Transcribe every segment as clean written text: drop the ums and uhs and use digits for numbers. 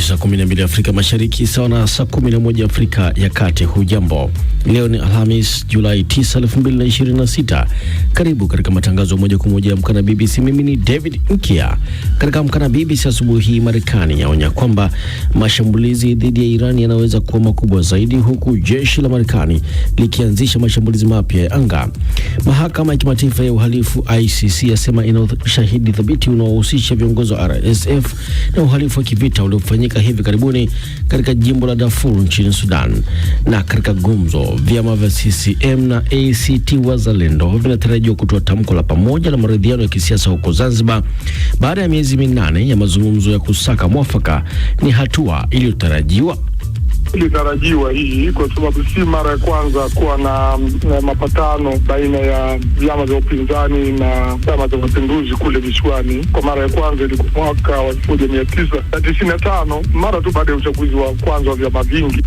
saa 12 Afrika Mashariki, sawa na saa 11 Afrika ya Kati. Hujambo. Leo ni Alhamis, Julai 9, 2026. Karibu katika matangazo moja kwa moja ya Amka na BBC. Mimi ni David Nkia. Katika Amka na BBC asubuhi hii, Marekani yaonya kwamba mashambulizi dhidi ya Iran yanaweza kuwa makubwa zaidi, huku jeshi la Marekani likianzisha mashambulizi mapya ya anga. Mahakama ya Kimataifa ya Uhalifu ICC yasema ina ushahidi thabiti unaohusisha viongozi wa RSF na uhalifu wa kivita uliofanyika hivi karibuni katika jimbo la Darfur nchini Sudan. Na katika gumzo, vyama vya CCM na ACT Wazalendo vinatarajiwa kutoa tamko la pamoja la maridhiano ya kisiasa huko Zanzibar baada ya miezi 8 ya mazungumzo ya kusaka mwafaka. Ni hatua iliyotarajiwa hii kwa sababu si mara ya kwanza kuwa na mapatano baina ya vyama vya upinzani na Chama cha Mapinduzi kule visiwani. Kwa mara ya kwanza ilikuwa mwaka wa 1995 mara tu baada ya uchaguzi wa kwanza wa vyama vingi.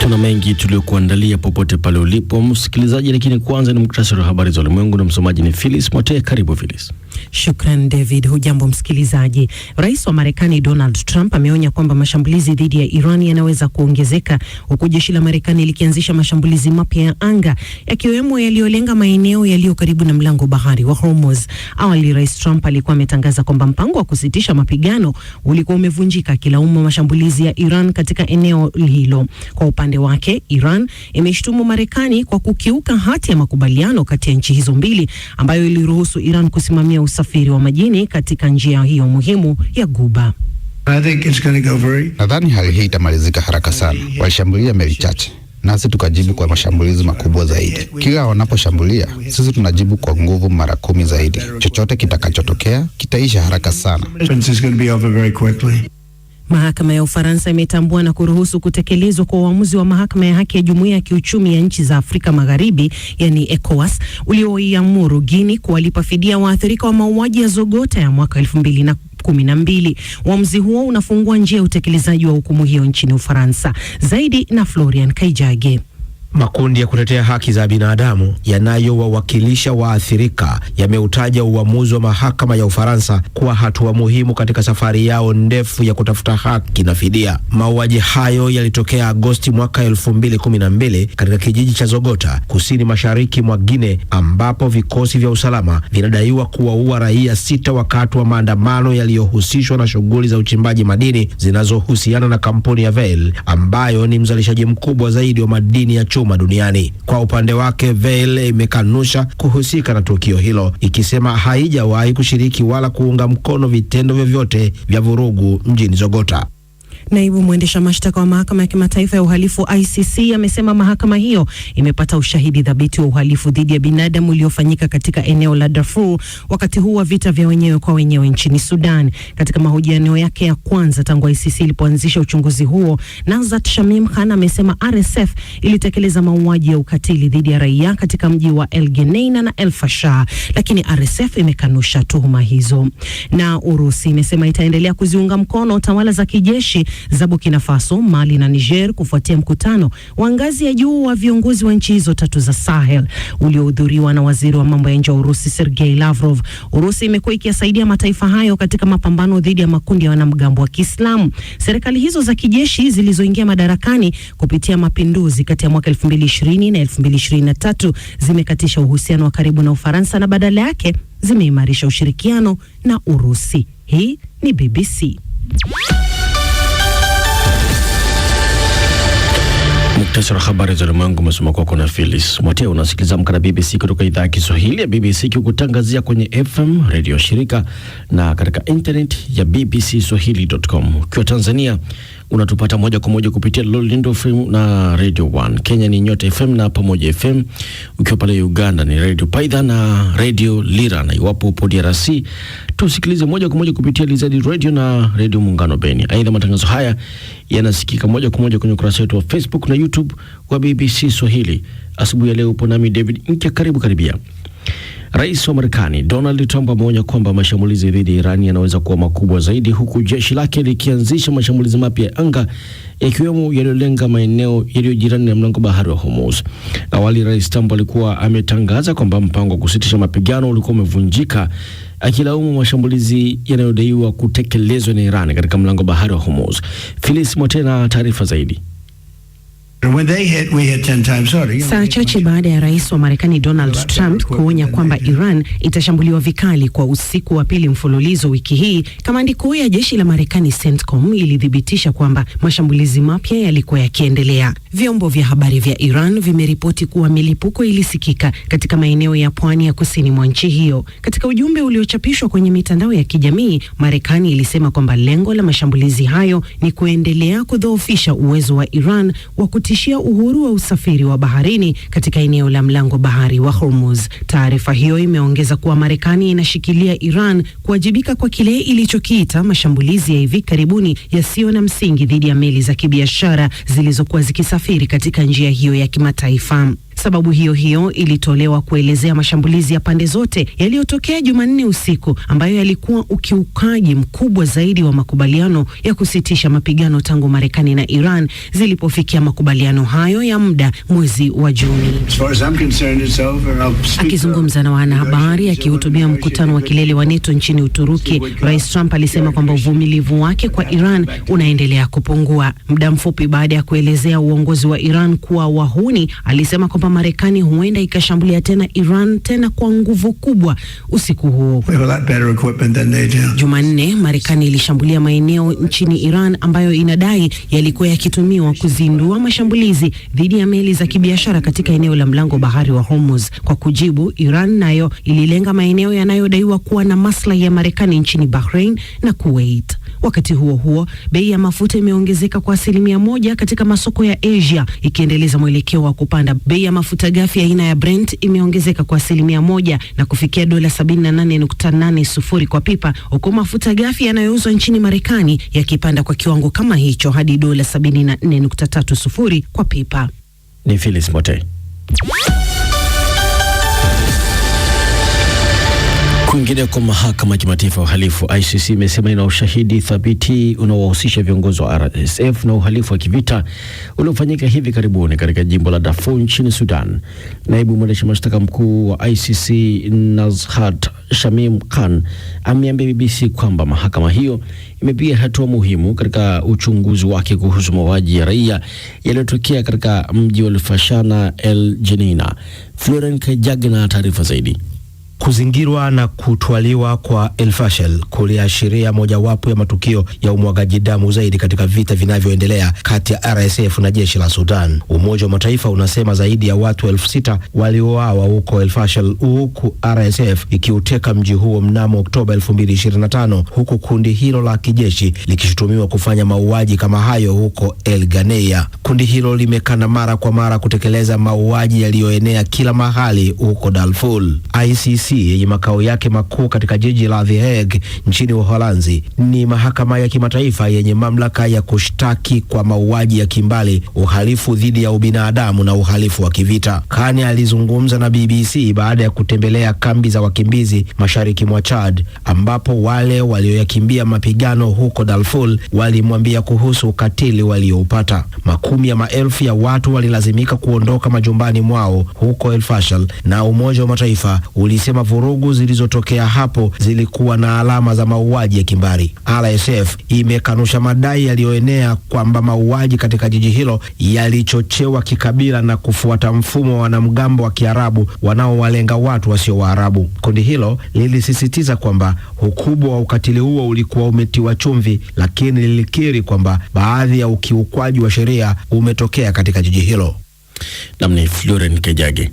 Tuna mengi tuliokuandalia popote pale ulipo msikilizaji, lakini kwanza ni muktasari wa habari za ulimwengu na msomaji ni Phyllis Mote. Karibu Phyllis. Shukran David. Hujambo msikilizaji. Rais wa Marekani Donald Trump ameonya kwamba mashambulizi dhidi ya Iran yanaweza kuongezeka, huku jeshi la Marekani likianzisha mashambulizi mapya ya anga, yakiwemo yaliyolenga maeneo yaliyo karibu na mlango bahari wa Hormuz. Awali Rais Trump alikuwa ametangaza kwamba mpango wa kusitisha mapigano ulikuwa umevunjika, akilaumu mashambulizi ya Iran katika eneo hilo. Kwa upande wake, Iran imeshtumu Marekani kwa kukiuka hati ya makubaliano kati ya nchi hizo mbili ambayo iliruhusu Iran kusimamia usafiri wa majini katika njia hiyo muhimu ya Ghuba. Nadhani hali hii itamalizika haraka sana. Walishambulia meli chache, nasi tukajibu kwa mashambulizi makubwa zaidi. Kila wanaposhambulia, sisi tunajibu kwa nguvu mara 10 zaidi. Chochote kitakachotokea kitaisha haraka sana. Mahakama ya Ufaransa imetambua na kuruhusu kutekelezwa kwa uamuzi wa mahakama ya haki ya Jumuiya ya Kiuchumi ya Nchi za Afrika Magharibi, yani ECOWAS, ulioiamuru Guinea kuwalipa fidia waathirika wa mauaji ya Zogota ya mwaka 2012. Uamuzi huo unafungua njia ya utekelezaji wa hukumu hiyo nchini Ufaransa. Zaidi na Florian Kaijage. Makundi ya kutetea haki za binadamu yanayowawakilisha waathirika yameutaja uamuzi wa mahakama ya Ufaransa kuwa hatua muhimu katika safari yao ndefu ya kutafuta haki na fidia. Mauaji hayo yalitokea Agosti mwaka 2012 katika kijiji cha Zogota, kusini mashariki mwa Guinea, ambapo vikosi vya usalama vinadaiwa kuwaua raia 6 wakati wa maandamano yaliyohusishwa na shughuli za uchimbaji madini zinazohusiana na kampuni ya Vale, ambayo ni mzalishaji mkubwa zaidi wa madini ya chuma duniani. Kwa upande wake, Vale imekanusha kuhusika na tukio hilo, ikisema haijawahi kushiriki wala kuunga mkono vitendo vyovyote vya vurugu mjini Zogota. Naibu mwendesha mashtaka wa mahakama ya kimataifa ya uhalifu ICC amesema mahakama hiyo imepata ushahidi thabiti wa uhalifu dhidi ya binadamu uliofanyika katika eneo la Darfur wakati huu wa vita vya wenyewe kwa wenyewe nchini Sudan. Katika mahojiano yake ya kwanza tangu ICC ilipoanzisha uchunguzi huo, Nazat Shamim Khan amesema RSF ilitekeleza mauaji ya ukatili dhidi ya raia katika mji wa El Geneina na El Fasher, lakini RSF imekanusha tuhuma hizo. Na Urusi imesema itaendelea kuziunga mkono tawala za kijeshi za Burkina Faso, Mali na Niger kufuatia mkutano wa ngazi ya juu wa viongozi wa nchi hizo tatu za Sahel uliohudhuriwa na waziri wa mambo ya nje wa Urusi Sergei Lavrov. Urusi imekuwa ikisaidia mataifa hayo katika mapambano dhidi ya makundi ya wanamgambo wa Kiislamu. Serikali hizo za kijeshi zilizoingia madarakani kupitia mapinduzi kati ya mwaka 2020 na 2023 zimekatisha uhusiano wa karibu na Ufaransa na badala yake zimeimarisha ushirikiano na Urusi. Hii ni BBC. Muktasari wa habari za ulimwengu umesoma kwako na Phyllis Mote. Unasikiliza Amka na BBC kutoka idhaa ya Kiswahili ya BBC, kikutangazia kwenye FM radio shirika na katika internet ya bbcswahili.com. Ukiwa Tanzania unatupata moja kwa moja kupitia Lolindo FM na Radio 1. Kenya ni Nyota FM na Pamoja FM. Ukiwa pale Uganda ni Radio Paidha na Radio Lira, na iwapo upo DRC tusikilize moja kwa moja kupitia Lizadi Radio na Radio Muungano Beni. Aidha, matangazo haya yanasikika moja kwa moja kwenye ukurasa wetu wa Facebook na YouTube wa BBC Swahili. Asubuhi ya leo upo nami David Nkia. Karibu karibia. Rais wa Marekani Donald Trump ameonya kwamba mashambulizi dhidi ya Iran yanaweza kuwa makubwa zaidi, huku jeshi lake likianzisha mashambulizi mapya ya anga yakiwemo yaliyolenga maeneo yaliyojirani na mlango bahari wa Hormuz. Awali Rais Trump alikuwa ametangaza kwamba mpango wa kusitisha mapigano ulikuwa umevunjika, akilaumu mashambulizi yanayodaiwa kutekelezwa na Iran katika mlango bahari wa Hormuz. Phyllis Motena, taarifa zaidi. Saa chache baada ya rais wa Marekani Donald Trump kuonya kwamba Iran itashambuliwa vikali kwa usiku wa pili mfululizo wiki hii, kamandi kuu ya jeshi la Marekani CENTCOM ilithibitisha kwamba mashambulizi mapya yalikuwa yakiendelea. Vyombo vya habari vya Iran vimeripoti kuwa milipuko ilisikika katika maeneo ya pwani ya kusini mwa nchi hiyo. Katika ujumbe uliochapishwa kwenye mitandao ya kijamii, Marekani ilisema kwamba lengo la mashambulizi hayo ni kuendelea kudhoofisha uwezo wa Iran wa kutishia uhuru wa usafiri wa baharini katika eneo la mlango bahari wa Hormuz. Taarifa hiyo imeongeza kuwa Marekani inashikilia Iran kuwajibika kwa kile ilichokiita mashambulizi ya hivi karibuni yasiyo na msingi dhidi ya meli za kibiashara zilizokuwa zikisafiri katika njia hiyo ya kimataifa. Sababu hiyo ilitolewa kuelezea mashambulizi ya pande zote yaliyotokea Jumanne usiku, ambayo yalikuwa ukiukaji mkubwa zaidi wa makubaliano ya kusitisha mapigano tangu Marekani na Iran zilipofikia makubaliano hayo ya muda mwezi wa Juni. Akizungumza na wanahabari akihutubia mkutano wa kilele wa NATO nchini Uturuki, Rais Trump alisema kwamba uvumilivu wake kwa Iran unaendelea kupungua. Muda mfupi baada ya kuelezea uongozi wa Iran kuwa wahuni, alisema kwamba Marekani huenda ikashambulia tena Iran tena kwa nguvu kubwa usiku huo. Jumanne, Marekani ilishambulia maeneo nchini Iran ambayo inadai yalikuwa yakitumiwa kuzindua mashambulizi dhidi ya meli za kibiashara katika eneo la mlango bahari wa Hormuz. Kwa kujibu, Iran nayo ililenga maeneo yanayodaiwa kuwa na maslahi ya Marekani nchini Bahrain na Kuwait. Wakati huo, bei ya mafuta imeongezeka kwa 1% katika masoko ya Asia, ikiendeleza mwelekeo wa kupanda. Bei ya mafuta ghafi aina ya Brent imeongezeka kwa 1% na kufikia dola 78.80 kwa pipa, huku mafuta ghafi yanayouzwa nchini Marekani yakipanda kwa kiwango kama hicho hadi dola 74.30 kwa pipa. Ni Phyllis Mote. Kwingineko, mahakama ya kimataifa ya uhalifu ICC imesema ina ushahidi thabiti unaowahusisha viongozi wa RSF na uhalifu wa kivita uliofanyika hivi karibuni katika jimbo la Darfur nchini Sudan. Naibu mwendesha mashtaka mkuu wa ICC Nazhat Shamim Khan ameambia BBC kwamba mahakama hiyo imepiga hatua muhimu katika uchunguzi wake kuhusu mauaji ya raia yaliyotokea katika mji wa Al-Fashana El Jenina. Florent Kajag na taarifa zaidi. Kuzingirwa na kutwaliwa kwa El Fashel kuliashiria mojawapo ya matukio ya umwagaji damu zaidi katika vita vinavyoendelea kati ya RSF na jeshi la Sudan. Umoja wa Mataifa unasema zaidi ya watu 6,000 waliuawa huko El Fashel, huku RSF ikiuteka mji huo mnamo Oktoba 2025, huku kundi hilo la kijeshi likishutumiwa kufanya mauaji kama hayo huko El Ganeia. Kundi hilo limekana mara kwa mara kutekeleza mauaji yaliyoenea kila mahali huko Darfur. ICC yenye makao yake makuu katika jiji la The Hague nchini Uholanzi ni mahakama ya kimataifa yenye mamlaka ya kushtaki kwa mauaji ya kimbali, uhalifu dhidi ya ubinadamu na uhalifu wa kivita. Kani alizungumza na BBC baada ya kutembelea kambi za wakimbizi mashariki mwa Chad, ambapo wale walioyakimbia mapigano huko Darfur walimwambia kuhusu ukatili walioupata. Makumi ya maelfu ya watu walilazimika kuondoka majumbani mwao huko El Fashel, na Umoja wa Mataifa ulisema vurugu zilizotokea hapo zilikuwa na alama za mauaji ya kimbari. RSF imekanusha madai yaliyoenea kwamba mauaji katika jiji hilo yalichochewa kikabila na kufuata mfumo wa wanamgambo wa Kiarabu wanaowalenga watu wasio Waarabu. Kundi hilo lilisisitiza kwamba ukubwa wa ukatili huo ulikuwa umetiwa chumvi, lakini lilikiri kwamba baadhi ya ukiukwaji wa sheria umetokea katika jiji hilo. Namni Florent Kejage.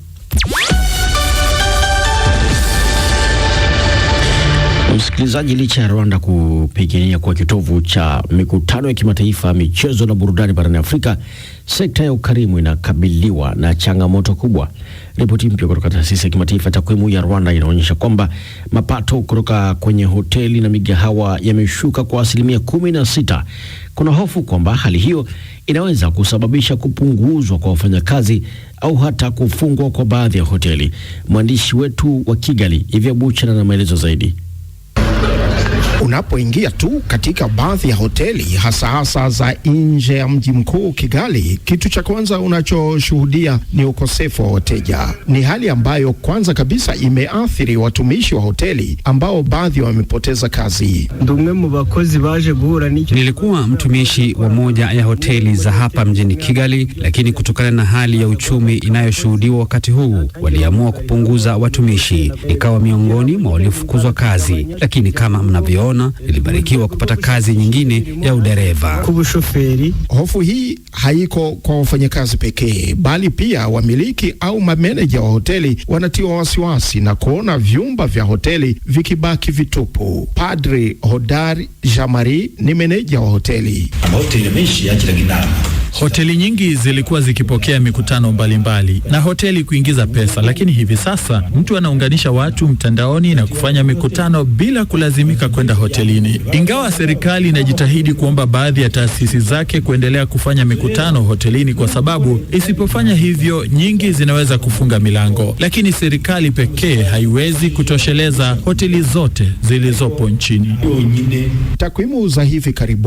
Msikilizaji, licha ya Rwanda kupigania kwa kitovu cha mikutano ya kimataifa, michezo na burudani barani Afrika, sekta ya ukarimu inakabiliwa na changamoto kubwa. Ripoti mpya kutoka taasisi ya kimataifa takwimu ya Rwanda inaonyesha kwamba mapato kutoka kwenye hoteli na migahawa yameshuka kwa 16% Kuna hofu kwamba hali hiyo inaweza kusababisha kupunguzwa kwa wafanyakazi au hata kufungwa kwa baadhi ya hoteli. Mwandishi wetu wa Kigali, Ivya Buchana, na maelezo zaidi. Unapoingia tu katika baadhi ya hoteli hasa za nje ya mji mkuu Kigali, kitu cha kwanza unachoshuhudia ni ukosefu wa wateja. Ni hali ambayo kwanza kabisa imeathiri watumishi wa hoteli ambao baadhi wamepoteza kazi. Nilikuwa mtumishi wa moja ya hoteli za hapa mjini Kigali, lakini kutokana na hali ya uchumi inayoshuhudiwa wakati huu, waliamua kupunguza watumishi. Nikawa miongoni mwa waliofukuzwa kazi, lakini kama mnavyoona nilibarikiwa kupata kazi nyingine ya udereva. Hofu hii haiko kwa wafanyakazi pekee, bali pia wamiliki au mameneja wa hoteli wanatiwa wasiwasi na kuona vyumba vya hoteli vikibaki vitupu. Padri Hodari Jamari ni meneja wa hoteli. Hoteli nyingi zilikuwa zikipokea mikutano mbalimbali na hoteli kuingiza pesa, lakini hivi sasa mtu anaunganisha watu mtandaoni na kufanya mikutano bila kulazimika kwenda hotelini. Ingawa serikali inajitahidi kuomba baadhi ya taasisi zake kuendelea kufanya mikutano hotelini, kwa sababu isipofanya hivyo nyingi zinaweza kufunga milango, lakini serikali pekee haiwezi kutosheleza hoteli zote zilizopo nchini. Takwimu za hivi karibuni